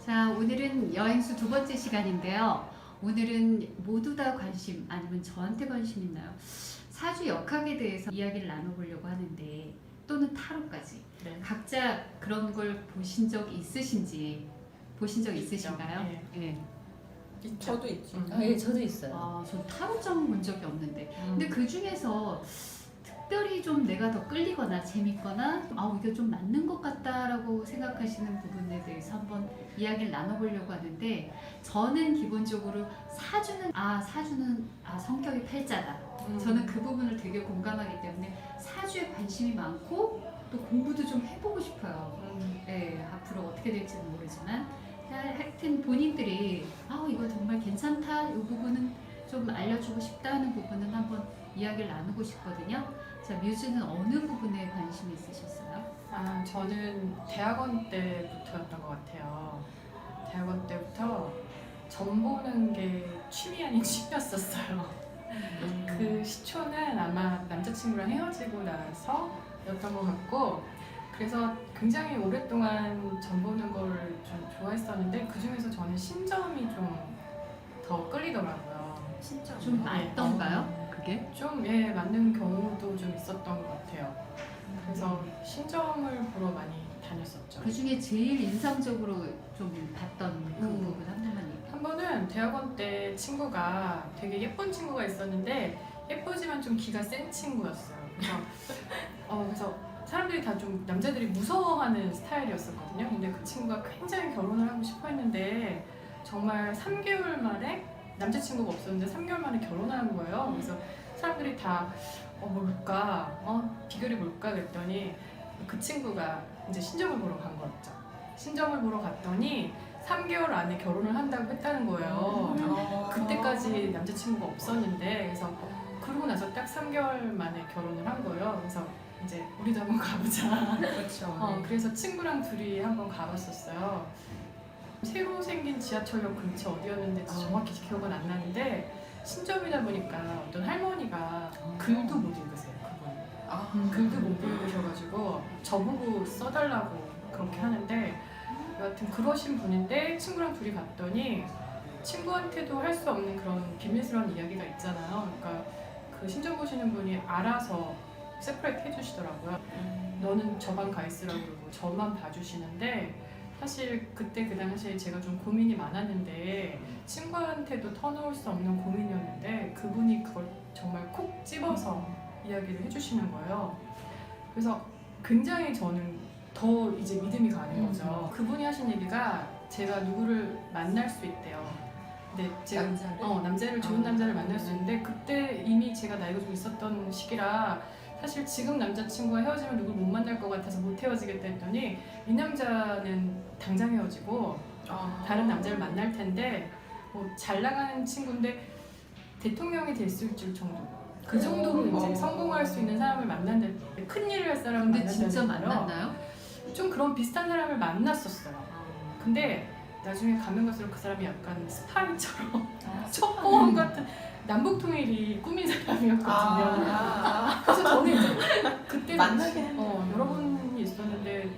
자, 오늘은 여행수 두 번째 시간인데요. 오늘은 모두 다 관심, 아니면 저한테 관심 있나요? 사주 역학에 대해서 이야기를 나눠보려고 하는데, 또는 타로까지. 네. 각자 그런 걸 보신 적 있으신지, 보신 적 있으신가요? 네. 네. 저도 있죠. 예, 저도 있어요. 아, 저 타로점 본 적이 없는데. 근데 그 중에서 특별히 좀 내가 더 끌리거나 재밌거나 이게 좀 맞는 것 같다라고 생각하시는 부분에 대해서 한번 이야기를 나눠보려고 하는데, 저는 기본적으로 사주는 성격이 팔자다. 저는 그 부분을 되게 공감하기 때문에 사주에 관심이 많고 또 공부도 좀 해보고 싶어요. 네, 앞으로 어떻게 될지는 모르지만 하여튼 본인들이 이거 정말 괜찮다, 이 부분은 좀 알려주고 싶다는 부분은 한번 이야기를 나누고 싶거든요. 자, 뮤즈는 어느 부분에 관심이 있으셨어요? 저는 대학원 때부터였던 것 같아요. 대학원 때부터 점 보는 게 취미 아닌 취미였었어요. 그 시초는 아마 남자친구랑 헤어지고 나서였던 것 같고, 그래서 굉장히 오랫동안 점 보는 걸 좀 좋아했었는데, 그 중에서 저는 신점이 좀 더 끌리더라고요. 진짜 좀 맞던가요? 그게? 좀 맞는 경우도 좀 있었던 것 같아요. 그래서 신점을 보러 많이 다녔었죠. 그 중에 제일 인상적으로 좀 봤던 그 부분 한 번만 얘기해. 한 번은 대학원 때 친구가 되게 예쁜 친구가 있었는데, 예쁘지만 좀 기가 센 친구였어요. 그래서 사람들이 다 좀 남자들이 무서워하는 스타일이었었거든요. 근데 그 친구가 굉장히 결혼을 하고 싶어 했는데, 정말 3개월 만에, 남자친구가 없었는데 3개월 만에 결혼한 거예요. 그래서 사람들이 다 뭘까? 비결이 뭘까? 그랬더니 그 친구가 이제 신점을 보러 간 거였죠. 신점을 보러 갔더니 3개월 안에 결혼을 한다고 했다는 거예요. 그때까지 남자친구가 없었는데, 그래서 그러고 나서 딱 3개월 만에 결혼을 한 거예요. 그래서 이제 우리도 한번 가보자. 그렇죠. 그래서 친구랑 둘이 한번 가봤었어요. 새로 생긴 지하철역 근처 어디였는지 정확히 기억은 안 나는데, 신점이다 보니까 어떤 할머니가 글도 못 읽으세요. 그분. 글도 못 읽으셔가지고 저보고 써달라고 그렇게 하는데, 여하튼 그러신 분인데 친구랑 둘이 갔더니 친구한테도 할 수 없는 그런 비밀스러운 이야기가 있잖아요. 그러니까 그 신점 보시는 분이 알아서 세퍼레이트 해주시더라고요. 너는 저 방 가 있으라고 그러고 저만 봐주시는데, 사실 그때 그 당시에 제가 좀 고민이 많았는데, 친구한테도 터놓을 수 없는 고민이었는데, 그분이 그걸 정말 콕 집어서 이야기를 해주시는 거예요. 그래서 굉장히 저는 더 이제 믿음이 가는 거죠. 그분이 하신 얘기가, 제가 누구를 만날 수 있대요. 근데 제가 남자를 좋은 남자를 만날 수 있는데, 그때 이미 제가 나이가 좀 있었던 시기라 사실 지금 남자친구와 헤어지면 누굴 못 만날 것 같아서 못 헤어지겠다 했더니, 이 남자는 당장 헤어지고 다른 남자를 만날 텐데, 잘 나가는 친구인데 대통령이 됐을 줄 정도, 그 정도로 이제 성공할 수 있는 사람을 만난데, 큰일을 할 사람을 근데 만난다는 진짜 거예요. 만났나요? 좀 그런 비슷한 사람을 만났었어요. 근데 나중에 가면 갈수록 그 사람이 약간 스파이처럼 첩보원 같은 남북통일이 꾸민 사람이었거든요. 그래서 저는 이제 그때 만나긴 여러 번이 있었는데,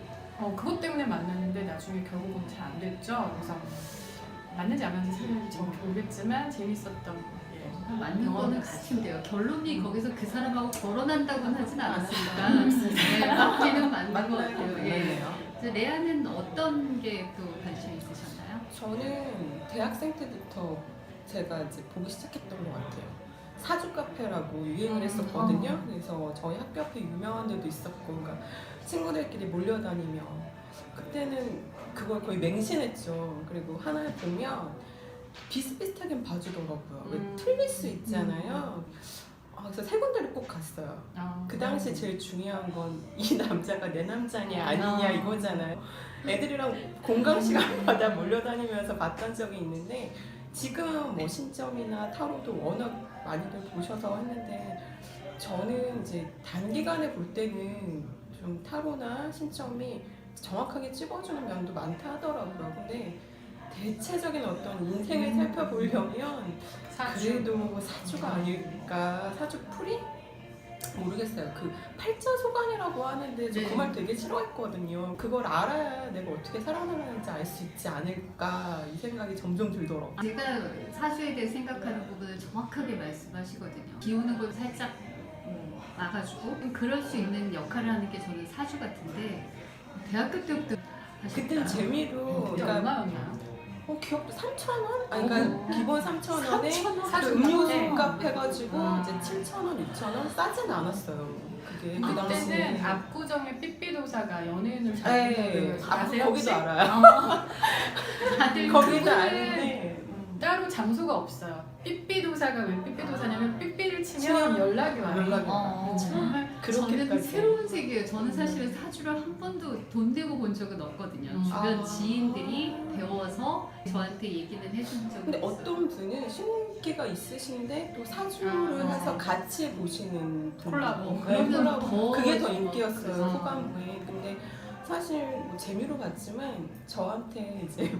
그것 때문에 만났는데 나중에 결국은 잘 안 됐죠. 그래서 맞는지 안 맞는지 사실 정확히 모르겠지만 재밌었던 맞는 거는 같은데요. 결론이 거기서 그 사람하고 결혼한다고는 하진 않았으니까 네, 맞기는 맞는 것 같아요. 예. 그래서 레아는 어떤 게 또 관심이 있으셨나요? 저는 대학생 때부터 제가 이제 보기 시작했던 것 같아요. 사주 카페라고 유행을 했었거든요. 그래서 저희 학교 앞에 유명한 데도 있었고, 그러니까 친구들끼리 몰려다니며, 그때는 그걸 거의 맹신했죠. 그리고 하나를 보면 비슷비슷하게 봐주더라고요. 왜 틀릴 수 있잖아요. 그래서 세 군데를 꼭 갔어요. 그 당시 제일 중요한 건 이 남자가 내 남자냐 아니냐 이거잖아요. 애들이랑 공강 시간마다 몰려다니면서 봤던 적이 있는데, 지금 뭐 신점이나 타로도 워낙 많이들 보셔서 했는데, 저는 이제 단기간에 볼 때는 좀 타로나 신점이 정확하게 찍어주는 면도 많다 하더라고요. 근데 대체적인 어떤 인생을 살펴보려면 그래도 사주가 아닐까, 사주 풀이? 모르겠어요. 그 팔자소관이라고 하는데 저 그 네. 말 되게 싫어했거든요. 그걸 알아야 내가 어떻게 살아나가는지 알 수 있지 않을까 이 생각이 점점 들더라고요. 제가 사주에 대해 생각하는 부분을 정확하게 말씀하시거든요. 비 오는 걸 살짝 막아주고 그럴 수 있는 역할을 하는 게 저는 사주 같은데 대학교 때부터 그땐 재미로 그때 그러니까 얼마였나요? 기억도 3,000원? 아니 그러니까 기본 3,000원에 3,000원? 그 사주 음료수 카페. 값 해가지고 아. 이제 7,000원, 6,000원 싸진 않았어요. 그게 그 당시에. 그때는 압구정의 삐삐도사가 연예인을 네, 잘 아세요? 거기도 혹시? 알아요. 다들 거기도 그분은 아는데 따로 장소가 없어요. 삐삐도사가 왜 삐삐도사냐면 삐삐를 치면 치면 연락이 와요. 연락이 정말 그렇게까지. 저는 새로운 세계예요. 저는 사실은 사주를 한 번도 돈 내고 본 적은 없거든요. 주변 아. 지인들이 배워서 저한테 얘기는 해준 적이 근데 있어요. 어떤 분은 신기가 있으신데 또 사주를 아. 해서 같이 보시는 분. 콜라보. 네, 그러면 콜라보. 더 그게 더 더 인기였어요. 그래서. 후반부에. 근데 사실 뭐 재미로 봤지만 저한테 이제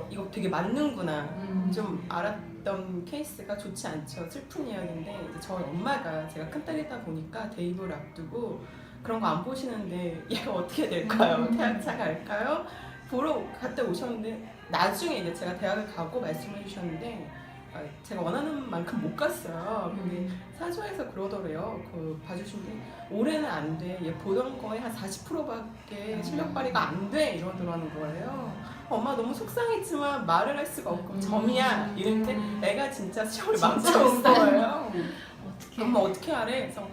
이거 되게 맞는구나 좀 알았던 케이스가 좋지 않죠. 슬픈 이야기인데 이제 저희 엄마가 제가 큰딸이다 보니까 대입을 앞두고 그런 거 안 보시는데 얘가 어떻게 될까요? 대학차 갈까요? 보러 갔다 오셨는데 나중에 이제 제가 대학을 가고 말씀해 주셨는데 제가 원하는 만큼 못 갔어요. 근데 사주에서 그러더래요. 그 봐주신데 올해는 안 돼. 얘 보던 거에 한 40%밖에 실력 발휘가 안 돼. 이러더라는 거예요. 엄마 너무 속상했지만 말을 할 수가 없고 점이야. 이랬는데 애가 진짜 시험을 망쳐온 거예요. 어떻게 엄마 어떻게 하래? 그래서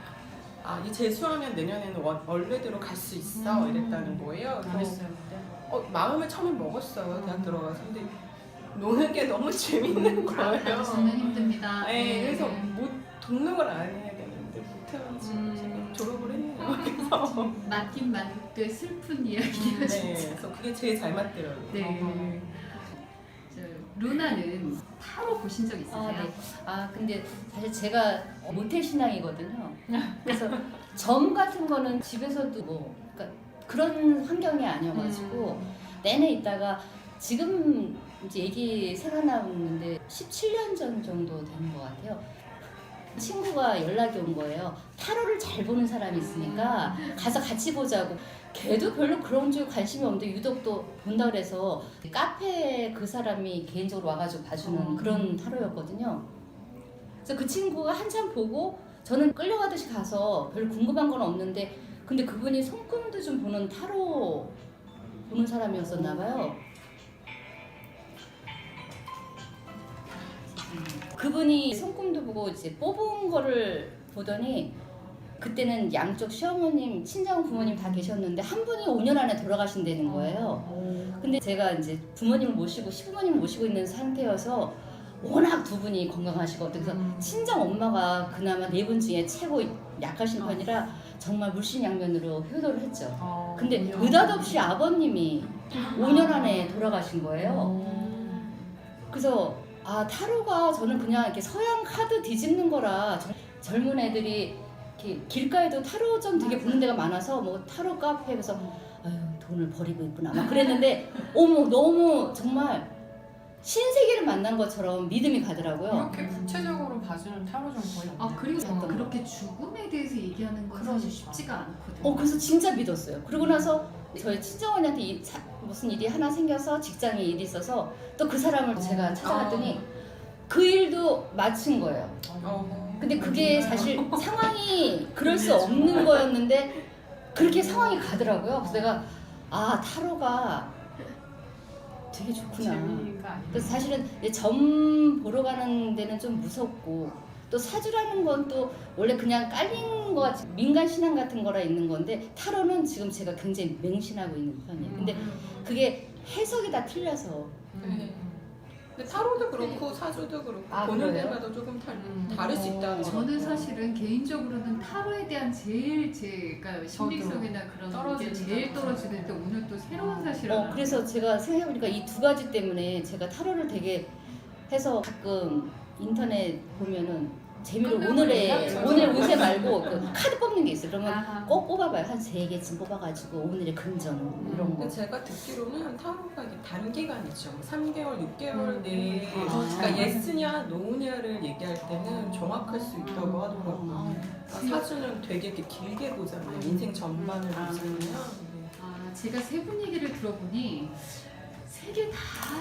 얘 재수하면 내년에는 원래대로 갈 수 있어. 이랬다는 거예요. 그래서 그랬어요. 그때. 마음을 처음에 먹었어요. 대학 들어가서. 근데 노는 게 너무 재밌는 거예요. 가르치는 힘듭니다. 네, 그래서 못 등록을 안 해야 되는데 못해가지고 지금 졸업을 했네요. 그래서 맡긴 만족도의 슬픈 이야기가 네, 진짜. 그래서 그게 제일 잘 맞더라고요. 네. 저, 루나는 타로 보신 적 있으세요? 근데 사실 제가 모태 신앙이거든요. 그래서 점 같은 거는 집에서도 그러니까 그런 환경이 아니어가지고 내내 있다가 지금 이제 얘기 생각나는데 17년 전 정도 되는 것 같아요. 친구가 연락이 온 거예요. 타로를 잘 보는 사람이 있으니까 가서 같이 보자고. 걔도 별로 그런 줄 관심이 없는데 유독 또 본다 그래서 카페에 그 사람이 개인적으로 와가지고 봐주는 그런 타로였거든요. 그래서 그 친구가 한참 보고 저는 끌려가듯이 가서 별로 궁금한 건 없는데 근데 그분이 손금도 좀 보는 타로 보는 사람이었었나 봐요. 그분이 손금도 보고 이제 뽑은 거를 보더니 그때는 양쪽 시어머님, 친정 부모님 다 계셨는데 한 분이 5년 안에 돌아가신다는 거예요. 근데 제가 이제 부모님을 모시고 시부모님을 모시고 있는 상태여서 워낙 두 분이 건강하시거든요. 그래서 친정 엄마가 그나마 네 분 중에 최고 약하신 편이라 정말 물신양면으로 효도를 했죠. 근데 느닷없이 아버님이 5년 안에 돌아가신 거예요. 그래서 타로가 저는 그냥 이렇게 서양 카드 뒤집는 거라 젊은 애들이 이렇게 길가에도 타로점 되게 보는 데가 많아서 뭐 타로 카페에서 아유 돈을 버리고 있구나 막 그랬는데 어머 너무 정말 신세계를 만난 것처럼 믿음이 가더라고요. 이렇게 구체적으로 봐주는 타로점 거의 없네요. 그리고 어떤 그렇게 죽음에 대해서 얘기하는 건 사실 쉽지가 않거든요. 그래서 진짜 믿었어요. 그러고 나서 저희 친정언니한테 무슨 일이 하나 생겨서 직장에 일이 있어서 또 그 사람을 제가 찾아갔더니 그 일도 마친 거예요. 근데 그게 사실 상황이 그럴 수 없는 거였는데 그렇게 상황이 가더라고요. 그래서 내가 타로가 되게 좋구나. 재미가 아니에요. 그래서 사실은 이제 점 보러 가는 데는 좀 무섭고 또 사주라는 건 또 원래 그냥 깔린 거 같이 민간 신앙 같은 거라 있는 건데 타로는 지금 제가 굉장히 맹신하고 있는 편이에요. 근데 그게 해석이 다 틀려서 근데 타로도 그렇고 사주도 그렇고 보는 그래요? 데마다 조금 다를 수 있다는 거. 저는 사실은 개인적으로는 타로에 대한 제일 제가 심리학이나 그런 게 떨어지는 제일 거. 떨어지는 데 오늘 또 새로운 사실을 그래서 제가 생각해보니까 이 두 가지 때문에 제가 타로를 되게 해서 가끔 인터넷 보면은 재미로 끝나고 오늘 연락처럼. 운세 말고 그 카드 뽑는 게 있어요. 그러면 아하. 꼭 뽑아봐요. 한 3개쯤 뽑아가지고 오늘의 긍정 이런 거. 근데 제가 듣기로는 타로가 이게 단기간이죠. 3개월, 6개월 내에 아. 그러니까 예스냐 노냐를 얘기할 때는 정확할 수 있다고 하더라고요. 그러니까 사주는 되게 이렇게 길게 보잖아요. 인생 전반을 보잖아요. 네. 아, 제가 세 분 얘기를 들어보니 세 개 다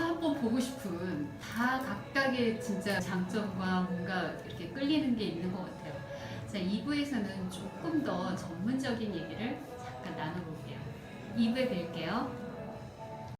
한번 보고 싶은 다 각각의 진짜 장점과 뭔가 이렇게 끌리는 게 있는 것 같아요. 자, 2부에서는 조금 더 전문적인 얘기를 잠깐 나눠볼게요. 2부에 뵐게요.